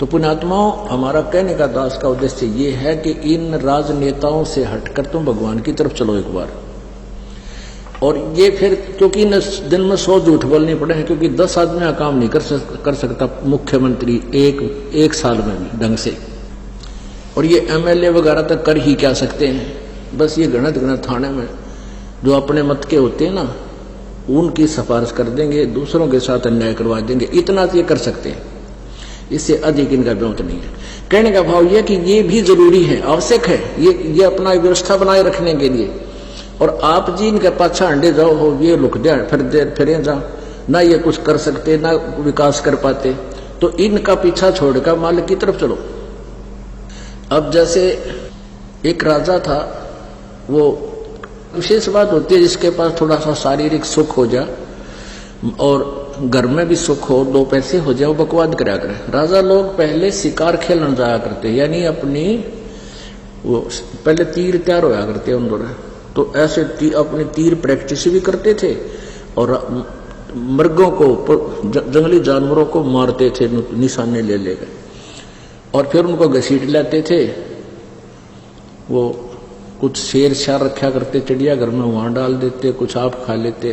तो पुण्यात्माओं, हमारा कहने का दास का उद्देश्य ये है कि इन राजनेताओं से हटकर तुम भगवान की तरफ चलो एक बार। और ये फिर क्योंकि इन दिन में 100 झूठ बोलने पड़े हैं, क्योंकि 10 आदमी का काम नहीं कर सकता मुख्यमंत्री एक साल में भी ढंग से। और ये एमएलए वगैरह तक कर ही क्या सकते हैं, बस ये गणत थाने में जो अपने मत के होते हैं ना, उनकी सिफारिश कर देंगे, दूसरों के साथ अन्याय करवा देंगे, इतना ये कर सकते हैं, इससे अधिक इनका व्यवत नहीं है। कहने का भाव यह कि ये भी जरूरी है, आवश्यक है, ये अपना व्यवस्था बनाए रखने के लिए। और आप जी इनके पाछा अंडे जाओ हो, ये लुक फिरे जाओ ना, ये कुछ कर सकते ना विकास कर पाते, तो इनका पीछा छोड़कर मालिक की तरफ चलो। अब जैसे एक राजा था, वो विशेष बात होती है जिसके पास थोड़ा सा शारीरिक सुख हो जाए और घर में भी सुख हो, 2 पैसे हो जाए, वो बकवाद करा करे। राजा लोग पहले शिकार खेलने जाया करते, यानी अपनी वो पहले तीर तैयार होया करते उन दोनों, तो ऐसे अपनी तीर प्रैक्टिस भी करते थे और मृगों को, जंगली जानवरों को मारते थे निशाने ले लेकर, और फिर उनको घसीट लेते थे। वो कुछ शेर शार रखा करते चिड़िया घर में, वहां डाल देते, कुछ आप खा लेते।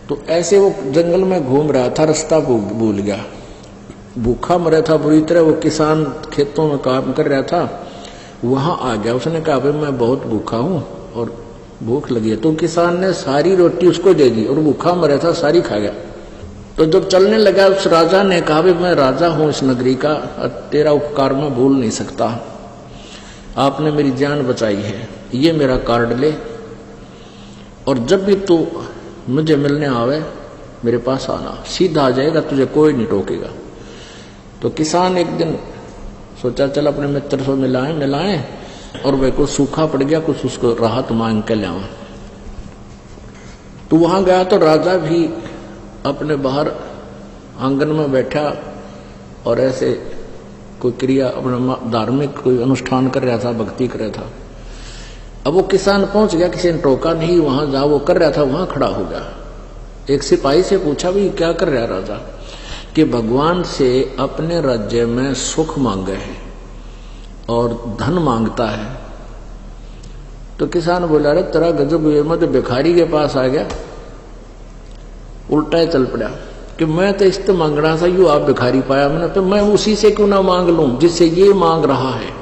तो ऐसे वो जंगल में घूम रहा था, रास्ता भूल गया, भूखा मरा था बुरी तरह। वो किसान खेतों में काम कर रहा था, वहां आ गया, उसने कहा भाई मैं बहुत भूखा हूं और भूख लगी है। तो किसान ने सारी रोटी उसको दे दी और भूखा मरा था सारी खा गया। तो जब चलने लगा, उस राजा ने कहा भाई मैं राजा हूं इस नगरी का, तेरा उपकार मैं भूल नहीं सकता, आपने मेरी जान बचाई है, ये मेरा कार्ड ले, और जब भी तू मुझे मिलने आवे मेरे पास आना, सीधा आ जाएगा, तुझे कोई नहीं टोकेगा। तो किसान एक दिन सोचा चल अपने मित्र से मिलाएं, और वह को सूखा पड़ गया, कुछ उसको राहत मांग के लावा। तो वहां गया तो राजा भी अपने बाहर आंगन में बैठा और ऐसे कोई क्रिया, अपना धार्मिक कोई अनुष्ठान कर रहा था, भक्ति कर रहा था। अब वो किसान पहुंच गया, किसी ने टोका नहीं, वहां जहां वो कर रहा था वहां खड़ा हो गया। एक सिपाही से पूछा भी क्या कर रहा राजा, कि भगवान से अपने राज्य में सुख मांगे है और धन मांगता है। तो किसान बोला अरे तेरा गजब, मैं तो भिखारी के पास आ गया, उल्टा ही चल पड़ा कि मैं तो इस मांगना था, यू आप भिखारी पाया मैंने, तो मैं उसी से क्यों ना मांग लूं जिससे ये मांग रहा है।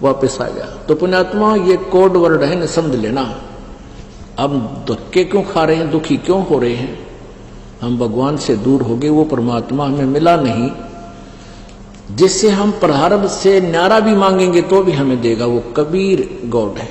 वापस आ गया। तो पुण्यात्मा, ये कोड वर्ड है न, समझ लेना। अब धक्के क्यों खा रहे हैं, दुखी क्यों हो रहे हैं, हम भगवान से दूर हो गए, वो परमात्मा हमें मिला नहीं जिससे हम प्रारब्ध से न्यारा भी मांगेंगे तो भी हमें देगा, वो कबीर गॉड है।